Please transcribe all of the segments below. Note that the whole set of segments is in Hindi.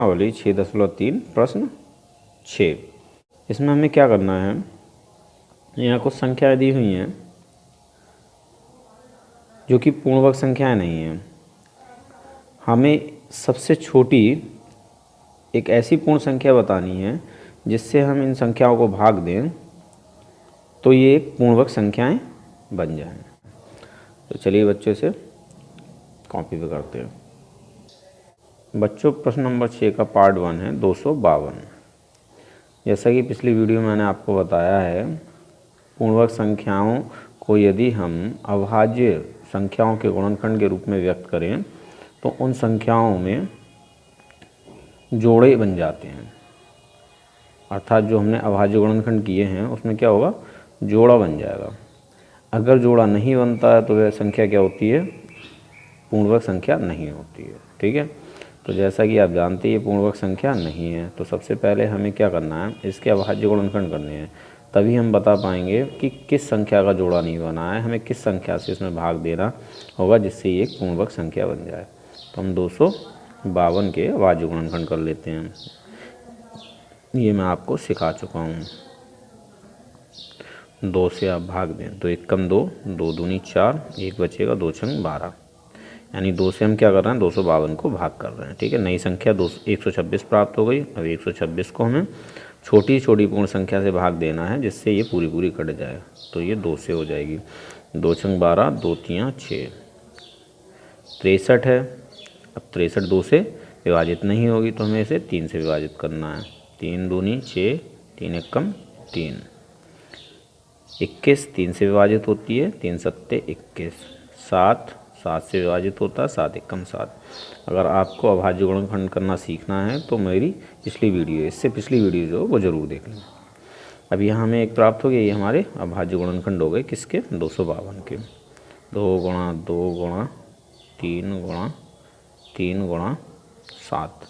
प्रश्नावली 6.3 प्रश्न 6। इसमें हमें क्या करना है, यहाँ कुछ संख्याएं दी हुई हैं जो कि पूर्णवर्ग संख्याएं नहीं हैं। हमें सबसे छोटी एक ऐसी पूर्ण संख्या बतानी है जिससे हम इन संख्याओं को भाग दें तो ये एक पूर्णवर्ग संख्याएं बन जाएं। तो चलिए बच्चों से कॉपी पे करते हैं। बच्चों प्रश्न नंबर 6 का पार्ट 1 है 252। जैसा कि पिछली वीडियो में मैंने आपको बताया है, पूर्णवर्ग संख्याओं को यदि हम अभाज्य संख्याओं के गुणनखंड के रूप में व्यक्त करें तो उन संख्याओं में जोड़े बन जाते हैं। अर्थात जो हमने अभाज्य गुणनखंड किए हैं उसमें क्या होगा, जोड़ा बन जाएगा। अगर जोड़ा नहीं बनता है तो वह संख्या क्या होती है, पूर्णवर्ग संख्या नहीं होती है। ठीक है, तो जैसा कि आप जानते हैं ये पूर्णवर्ग संख्या नहीं है। तो सबसे पहले हमें क्या करना है, इसके अभाज्य गुणनखंड करने हैं, तभी हम बता पाएंगे कि किस संख्या का जोड़ा नहीं बना है, हमें किस संख्या से इसमें भाग देना होगा जिससे ये एक पूर्णवर्ग संख्या बन जाए। तो हम 252 के अभाज्य गुणनखंड कर लेते हैं। ये मैं आपको सिखा चुका हूँ। 2 से आप भाग दें तो 1 कम 2, 2 दूनी 4, 1 बचेगा, 2 छंग 12। यानी 2 से हम क्या कर रहे हैं, 252 को भाग कर रहे हैं। ठीक है, नई संख्या 126 प्राप्त हो गई। अब 126 को हमें छोटी छोटी पूर्ण संख्या से भाग देना है जिससे ये पूरी पूरी कट जाए। तो ये 2 से हो जाएगी, 2 छंग 12, 2 तियाँ 6, 63 है। अब 63 2 से विभाजित नहीं होगी तो हमें इसे 3 से विभाजित करना है। 3 दूनी 6, 3 एकम 3, 21 3 से विभाजित होती है, 3 सत्ते 21, 7 7 से विभाजित होता है, 7 एकम 7। अगर आपको अभाज्य गुणनखंड करना सीखना है तो मेरी पिछली वीडियो, इससे पिछली वीडियो जो वो ज़रूर देख लें। अब यहाँ हमें एक प्राप्त हो गया, ये हमारे अभाज्य गुणनखंड हो गए किसके, 252 के। 2 गुणा 2 गुणा 3 गुणा 3 गुणा 7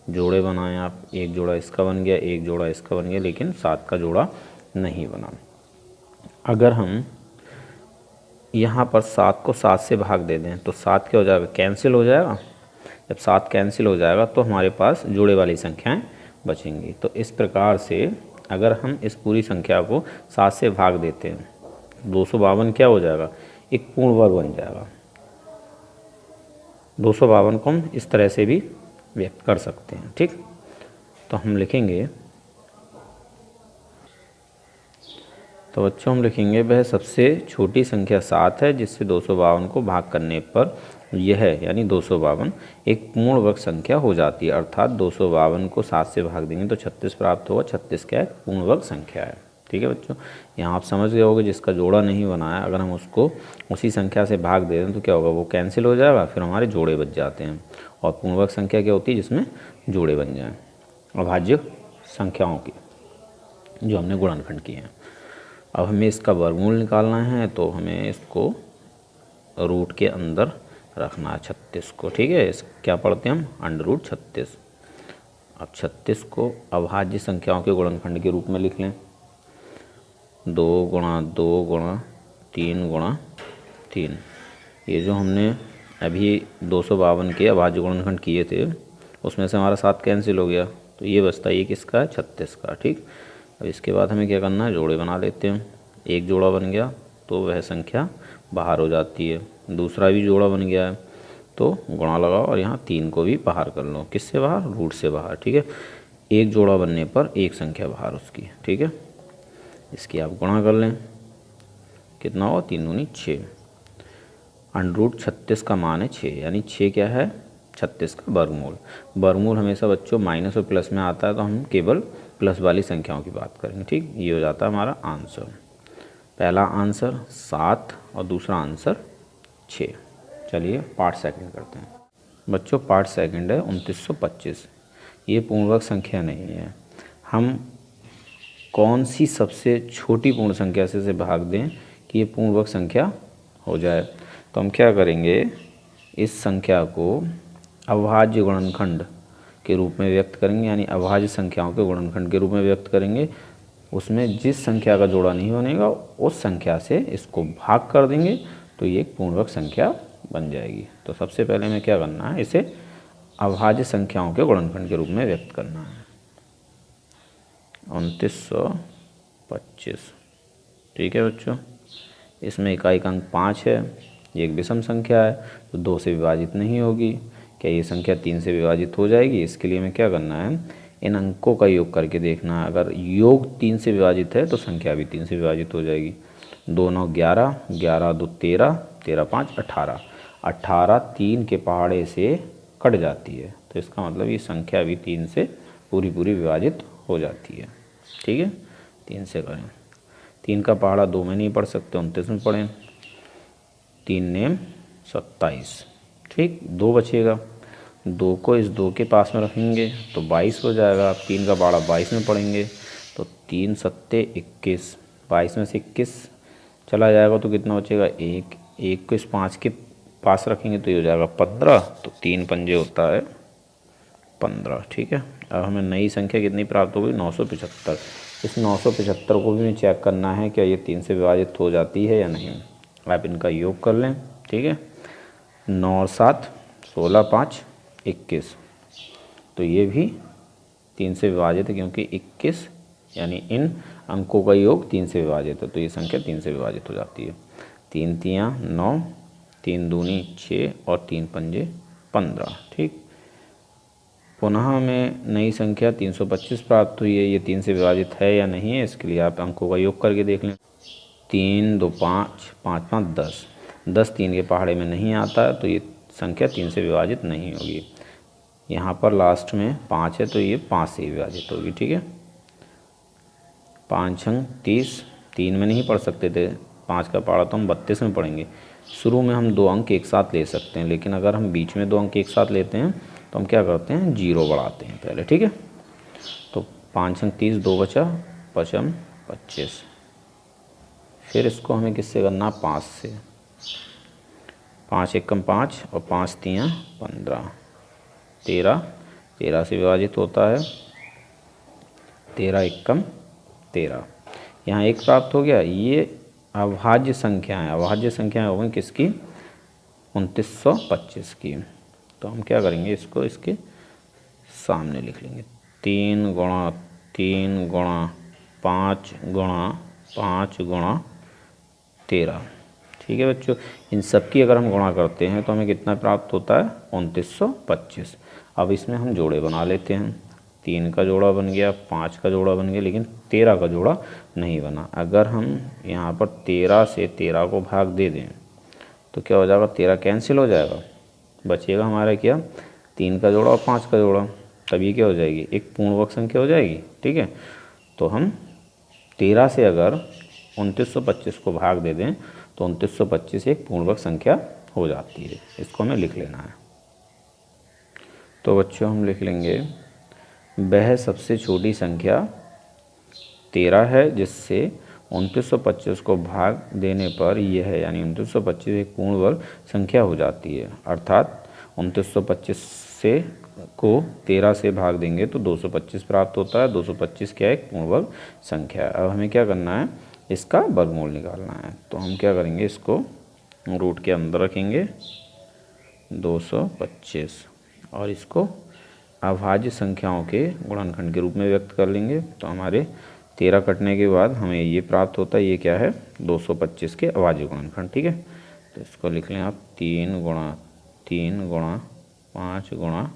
जोड़े बनाए आप। एक जोड़ा इसका बन गया, एक जोड़ा इसका बन गया, लेकिन 7 का जोड़ा नहीं बना। अगर हम यहाँ पर 7 को 7 से भाग दे दें तो 7 क्या हो जाएगा, कैंसिल हो जाएगा। जब 7 कैंसिल हो जाएगा तो हमारे पास जोड़े वाली संख्याएं बचेंगी। तो इस प्रकार से अगर हम इस पूरी संख्या को 7 से भाग देते हैं, 252 क्या हो जाएगा, एक पूर्ण वर्ग बन जाएगा। 252 को हम इस तरह से भी व्यक्त कर सकते हैं। ठीक, तो हम लिखेंगे, तो बच्चों हम लिखेंगे वह सबसे छोटी संख्या 7 है जिससे 252 को भाग करने पर यह यानी 252 एक पूर्ण वर्ग संख्या हो जाती है। अर्थात 252 को 7 से भाग देंगे तो 36 प्राप्त होगा। 36 क्या है, पूर्ण वर्ग संख्या है। ठीक है बच्चों, यहाँ आप समझ गए होंगे जिसका जोड़ा नहीं बना है, अगर हम उसको उसी संख्या से भाग दे दें तो क्या होगा, वो कैंसिल हो जाएगा, फिर हमारे जोड़े बच जाते हैं। और पूर्ण वर्ग संख्या क्या होती है, जिसमें जोड़े बन जाएँ अभाज्य संख्याओं की जो हमने गुणनखंड किए हैं। अब हमें इसका वर्गमूल निकालना है तो हमें इसको रूट के अंदर रखना है 36 को। ठीक है, इस क्या पढ़ते हैं हम, √36। अब 36 को अभाज्य संख्याओं के गुणनखंड के रूप में लिख लें। 2 गुणा 2 गुणा 3 गुणा 3। ये जो हमने अभी 252 के अभाज्य गुणनखंड किए थे उसमें से हमारा 7 कैंसिल हो गया, तो ये बचता ये किसका है, 36 का। ठीक, अब इसके बाद हमें क्या करना है, जोड़े बना लेते हैं। एक जोड़ा बन गया तो वह संख्या बाहर हो जाती है, दूसरा भी जोड़ा बन गया है तो गुणा लगाओ और यहाँ 3 को भी बाहर कर लो। किससे बाहर, रूट से बाहर। ठीक है, एक जोड़ा बनने पर एक संख्या बाहर उसकी। ठीक है, इसकी आप गुणा कर लें, कितना हो, 3 दूनी 6। √36 का मान है 6, यानी 6 क्या है, 36 का वर्गमूल। वर्गमूल हमेशा बच्चों माइनस और प्लस में आता है तो हम केवल प्लस वाली संख्याओं की बात करेंगे। ठीक, ये हो जाता है हमारा आंसर। पहला आंसर 7 और दूसरा आंसर 6। चलिए पार्ट सेकंड करते हैं। बच्चों पार्ट सेकंड है 2925। ये पूर्णवर्ग संख्या नहीं है। हम कौन सी सबसे छोटी पूर्ण संख्या से भाग दें कि ये पूर्णवर्ग संख्या हो जाए। तो हम क्या करेंगे, इस संख्या को अभाज्य गुणनखंड के रूप में व्यक्त करेंगे, यानी अभाज्य संख्याओं के गुणनखंड के रूप में व्यक्त करेंगे। उसमें जिस संख्या का जोड़ा नहीं बनेगा उस संख्या से इसको भाग कर देंगे तो ये एक पूर्णवर्ग संख्या बन जाएगी। तो सबसे पहले हमें क्या करना है, इसे अभाज्य संख्याओं के गुणनखंड के रूप में व्यक्त करना है। 2925, ठीक है बच्चों। इसमें इकाई अंक 5 है, ये एक विषम संख्या है तो 2 से विभाजित नहीं होगी। क्या ये संख्या 3 से विभाजित हो जाएगी? इसके लिए हमें क्या करना है, इन अंकों का योग करके देखना है। अगर योग 3 से विभाजित है तो संख्या भी 3 से विभाजित हो जाएगी। 2 9 11, 11 2 13, 13 5 18, 18 3 के पहाड़े से कट जाती है, तो इसका मतलब ये संख्या भी 3 से पूरी विभाजित हो जाती है। ठीक है, 3 से करें। 3 का पहाड़ा 2 में नहीं पढ़ सकते, 29 में पढ़ें। 3 नेम 27, ठीक। 2 बचेगा, 2 को इस 2 के पास में रखेंगे तो 22 हो जाएगा। 3 का पहाड़ा 22 में पढ़ेंगे तो 3 सत्ते 21, 22 में से 21 चला जाएगा तो कितना बचेगा? 1 को इस 5 के पास रखेंगे तो ये हो जाएगा 15, तो 3 पंजे होता है 15, ठीक है। अब हमें नई संख्या कितनी प्राप्त हो गई? 975। इस 975 को भी हमें चेक करना है क्या ये 3 से विभाजित हो जाती है या नहीं। आप इनका योग कर लें, ठीक है। 9 और 7 16 5 21, तो ये भी 3 से विभाजित है क्योंकि 21 यानी इन अंकों का योग 3 से विभाजित है, तो ये संख्या 3 से विभाजित हो जाती है। 3 तियाँ 9, 3 दूनी 6 और 3 पंजे 15, ठीक। पुनः हमें नई संख्या 325 प्राप्त हुई है। ये 3 से विभाजित है या नहीं है, इसके लिए आप अंकों का योग करके देख लें। 3 2 5, 5 5 10, 10 3 के पहाड़े में नहीं आता है तो ये संख्या 3 से विभाजित नहीं होगी। यहाँ पर लास्ट में 5 है तो ये 5 से विभाजित होगी, ठीक है। 5 अंक 30, 3 में नहीं पढ़ सकते थे, 5 का पहाड़ा तो हम 32 में पढ़ेंगे। शुरू में हम 2 अंक एक साथ ले सकते हैं, लेकिन अगर हम बीच में 2 अंक एक साथ लेते हैं तो हम क्या करते हैं, 0 बढ़ाते हैं पहले, ठीक है। तो 5 अंक 30, 2 बचा, 5 25। फिर इसको हमें किससे करना? 5 से। 5 एकम 5 और 5 तियाँ 15, 13 से विभाजित होता है। 13 एकम 13, यहाँ 1 प्राप्त हो गया। ये अभाज्य संख्याएँ, अभाज्य संख्याएँ हो गई किसकी? 2925 की। तो हम क्या करेंगे, इसको इसके सामने लिख लेंगे। 3 गुणा 3 गुणा 5 गुणा 5 गुणा 13, ठीक है बच्चों। इन सब की अगर हम गुणा करते हैं तो हमें कितना प्राप्त होता है? 2925। अब इसमें हम जोड़े बना लेते हैं। 3 का जोड़ा बन गया, 5 का जोड़ा बन गया, लेकिन 13 का जोड़ा नहीं बना। अगर हम यहाँ पर 13 से 13 को भाग दे दें तो क्या हो जाएगा? 13 कैंसिल हो जाएगा, बचेगा हमारा क्या? 3 का जोड़ा और 5 का जोड़ा। तब ये क्या हो जाएगी? एक पूर्णवर्ग संख्या हो जाएगी, ठीक है। तो हम 13 से अगर 2925 को भाग दे दें तो 2925 एक पूर्णवर्ग संख्या हो जाती है। इसको हमें लिख लेना है। तो बच्चों हम लिख लेंगे, वह सबसे छोटी संख्या 13 है जिससे 2925 को भाग देने पर यह है, यानी 2925 एक पूर्ण वर्ग संख्या हो जाती है। अर्थात 2925 से को 13 से भाग देंगे तो 225 प्राप्त होता है। 225 क्या है? एक पूर्ण वर्ग संख्या है। अब हमें क्या करना है? इसका वर्गमूल निकालना है। तो हम क्या करेंगे, इसको रूट के अंदर रखेंगे 225 और इसको अभाज्य संख्याओं के गुणनखंड के रूप में व्यक्त कर लेंगे। तो हमारे 13 कटने के बाद हमें ये प्राप्त होता है, ये क्या है? 225 के अभाज्य गुणनखंड, ठीक है। तो इसको लिख लें आप 3 गुणा 3 गुणा 5 गुणा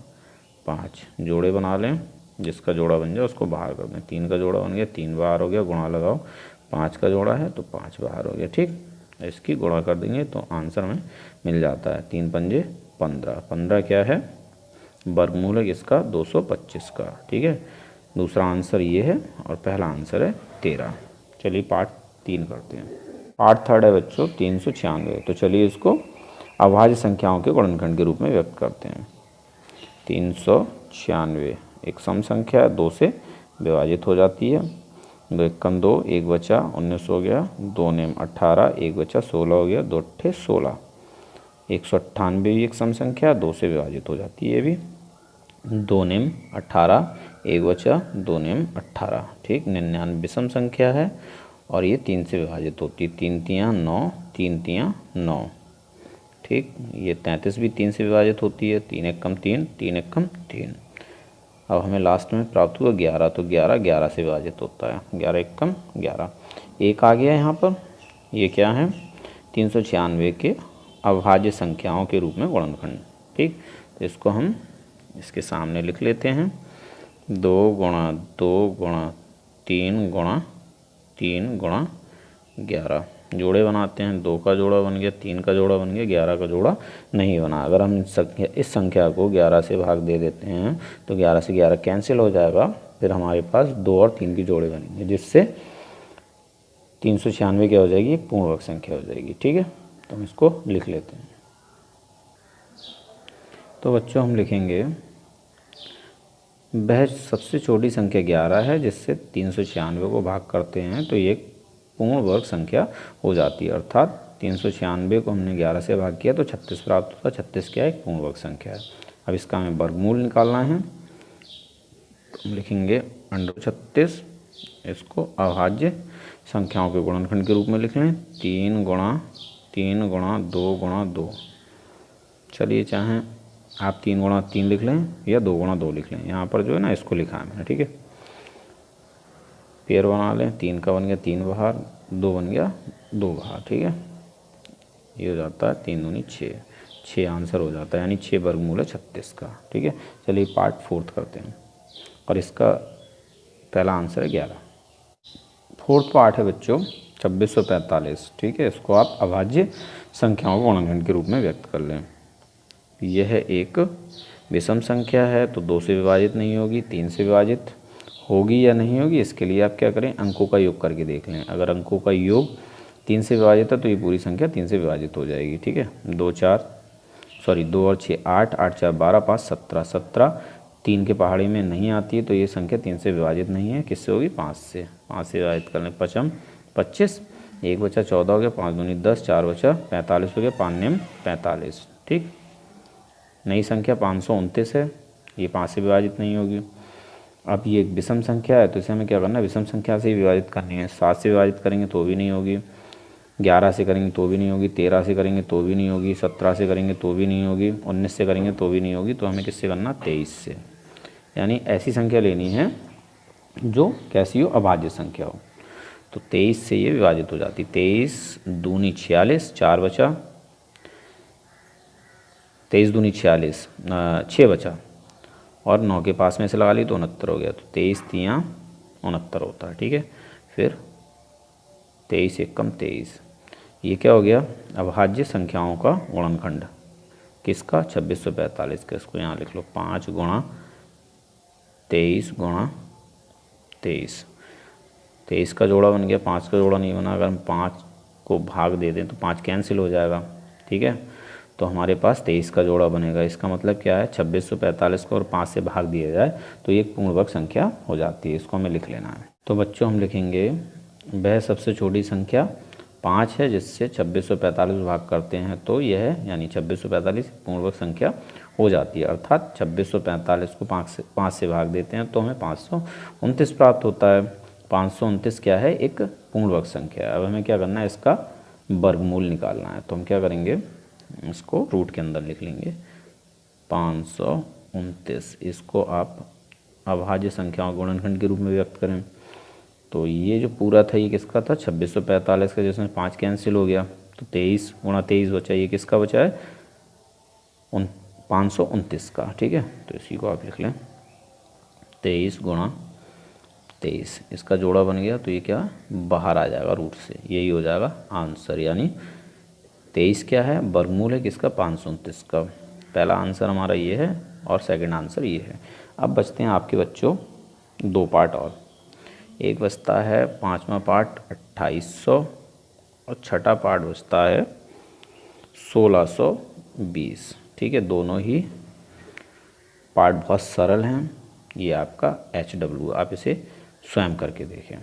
5, जोड़े बना लें। जिसका जोड़ा बन जाए उसको बाहर कर दें। 3 का जोड़ा बन गया, 3 बाहर हो गया, गुणा लगाओ। 5 का जोड़ा है तो 5 बाहर हो गया, ठीक। इसकी गुणा कर देंगे तो आंसर में मिल जाता है 3 पंजे 15। 15 क्या है? वर्गमूल है इसका 225 का, ठीक है। दूसरा आंसर ये है और पहला आंसर है 13। चलिए पार्ट 3 करते हैं। पार्ट 3 है बच्चों 396। तो चलिए इसको अभाज्य संख्याओं के गुणनखंड के रूप में व्यक्त करते हैं। 396 एक सम संख्या है, 2 से विभाजित हो जाती है। 2 एकम 2, 1 बचा 19 हो गया। 2 नेम 18, 1 बचा 16 हो गया। 2 अट्ठे 16। 198 भी एक सम संख्या, 2 से विभाजित हो जाती है ये भी। 2 नेम 18, 1 बचा 2 नेम 18, ठीक। 99 विषम संख्या है और ये 3 से विभाजित होती है। 3 तियाँ 9, 3 तियाँ 9, ठीक। ये 33 भी 3 से विभाजित होती है, 3 एक कम 3, 3 एक कम 3। अब हमें लास्ट में प्राप्त हुआ 11, तो 11 11 से विभाजित होता है, 11 एक कम 11। एक आ गया यहाँ पर, ये क्या है 396 के अभाज्य संख्याओं के रूप में गुणनखंड, ठीक। तो इसको हम इसके सामने लिख लेते हैं, 2 गुणा 2 गुणा 3 गुणा 3 गुणा 11। जोड़े बनाते हैं, 2 का जोड़ा बन गया, 3 का जोड़ा बन गया, 11 का जोड़ा नहीं बना। अगर हम इस संख्या को 11 से भाग दे देते हैं तो 11 से 11 कैंसिल हो जाएगा, फिर हमारे पास 2 और 3 की जोड़े बनेंगे, जिससे 396 क्या हो जाएगी, पूर्ण वर्ग संख्या हो जाएगी, ठीक है। तो हम इसको लिख लेते हैं। तो बच्चों हम लिखेंगे वह सबसे छोटी संख्या 11 है जिससे 396 को भाग करते हैं तो ये एक पूर्ण वर्ग संख्या हो जाती है। अर्थात 396 को हमने 11 से भाग किया तो 36 प्राप्त होता है। 36 क्या है, एक पूर्ण वर्ग संख्या है। अब इसका हमें वर्गमूल निकालना है, तो हम लिखेंगे √36। इसको अभाज्य संख्याओं के गुणनखंड के रूप में लिख लें, 3 गुणा 3 गुणा 2 गुणा 2। चलिए चाहें आप 3 गुणा 3 लिख लें या 2 गुणा 2 लिख लें, यहाँ पर जो है ना इसको लिखा है मैंने, ठीक है। पेयर बना लें, 3 का बन गया 3 बाहर, 2 बन गया 2 बाहर, ठीक है। ये हो जाता है 3 दूनी 6, 6 आंसर हो जाता है, यानी 6 वर्गमूल है 36 का, ठीक है। चलिए पार्ट 4 करते हैं, और इसका पहला आंसर है 11। 4th पार्ट है बच्चों 2645, ठीक है। इसको आप अभाज्य संख्याओं को गुणनखंड के रूप में व्यक्त कर लें। यह एक विषम संख्या है तो 2 से विभाजित नहीं होगी, 3 से विभाजित होगी या नहीं होगी, इसके लिए आप क्या करें, अंकों का योग करके देख लें। अगर अंकों का योग 3 से विभाजित है तो ये पूरी संख्या 3 से विभाजित हो जाएगी, ठीक है। 2 और 6 8, 8 4 12, 5 17, 17 3 के पहाड़ी में नहीं आती है तो ये संख्या 3 से विभाजित नहीं है। किससे होगी, 5 से। 5 से विभाजित कर लें, 5 25, 1 बचा 14 हो गया, 5 दूनी 10, 4 बचा 45 हो गया, 5 नेम 45, ठीक। नई संख्या 529 है, ये 5 से विभाजित नहीं होगी। अब ये एक विषम संख्या है तो इसे हमें क्या करना है, विषम संख्या से ही विभाजित करनी है। 7 से विभाजित करेंगे तो भी नहीं होगी, 11 से करेंगे तो भी नहीं होगी, 13 से करेंगे तो भी नहीं होगी, 17 से करेंगे तो भी नहीं होगी, 19 से करेंगे तो भी नहीं होगी। तो हमें किससे करना, 23 से। यानी ऐसी संख्या लेनी है जो कैसी हो, अभाज्य संख्या हो। तो 23 से ये विभाजित हो जाती। 23 दूनी 46, 4 बचा, 23 दूनी 46, 6 बचा, और 9 के पास में से लगा ली तो 69 हो गया। तो 23 3 69 होता है, ठीक है। फिर 23 एक कम 23, ये क्या हो गया, अभाज्य संख्याओं का गुणनखंड। किसका, 2645 का। इसको यहाँ लिख लो, 5 गुणा 23 गुणा 23। 23 का जोड़ा बन गया, 5 का जोड़ा नहीं बना। अगर हम 5 को भाग दे दें तो 5 कैंसिल हो जाएगा, ठीक है। तो हमारे पास 23 का जोड़ा बनेगा। इसका मतलब क्या है, 2645 को और 5 से भाग दिया जाए तो ये एक पूर्ण वर्ग संख्या हो जाती है। इसको हमें लिख लेना है। तो बच्चों हम लिखेंगे वह सबसे छोटी संख्या 5 है जिससे 2645 भाग करते हैं तो यह है, यानी 2645 पूर्ण वर्ग संख्या हो जाती है। अर्थात 2645 को 5 से भाग देते हैं तो हमें 529 प्राप्त होता है। 529 क्या है, एक पूर्ण वर्ग संख्या है। अब हमें क्या करना है, इसका वर्गमूल निकालना है। तो हम क्या करेंगे, इसको रूट के अंदर लिख लेंगे, 529। इसको आप अभाज्य संख्याओं गुणनखंड के रूप में व्यक्त करें तो ये जो पूरा था ये किसका था, 2645 का, जिसमें 5 कैंसिल हो गया तो 23 गुणा 23 बचा। ये किसका बचा है, 529 का, ठीक है। तो इसी को आप लिख लें, 23 गुणा 23। इसका जोड़ा बन गया तो ये क्या बाहर आ जाएगा रूट से, यही हो जाएगा आंसर। यानी 23 क्या है, वर्गमूल है किसका, 529 का। पहला आंसर हमारा ये है और सेकंड आंसर ये है। अब बचते हैं आपके बच्चों 2 पार्ट और। एक बचता है 5वां पार्ट 2800 और छठा पार्ट बचता है 1620, ठीक है। दोनों ही पार्ट बहुत सरल हैं। ये आपका HW, आप इसे स्वयं करके देखें।